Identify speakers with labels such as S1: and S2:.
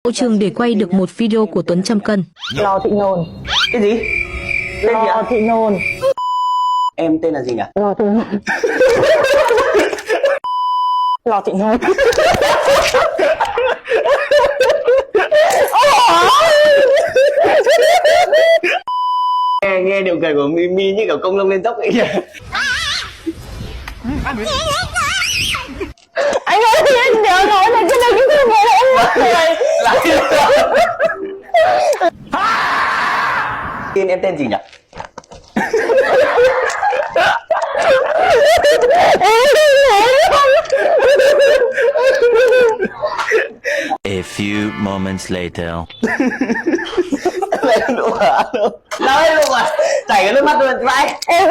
S1: Hậu trường để quay được một video của Tuấn Trăm Cân.
S2: Lò Thị Nồn.
S3: Cái gì? Tên gì
S2: Lò
S3: ạ?
S2: Thị Nồn.
S3: Em tên là gì nhỉ?
S2: Lò Thị Nồn. Lò Thị Nồn.
S3: Nghe điệu cười của Mimi như kiểu công lông lên dốc ấy kìa.
S2: Anh ơi, anh nhớ nói là cái này cái gì mà em mất rồi.
S3: Tên em tên gì nhỉ?
S4: A few moments later.
S3: Lại lụa. Nói luôn à. Chảy cái nước mắt luôn vậy.
S2: Em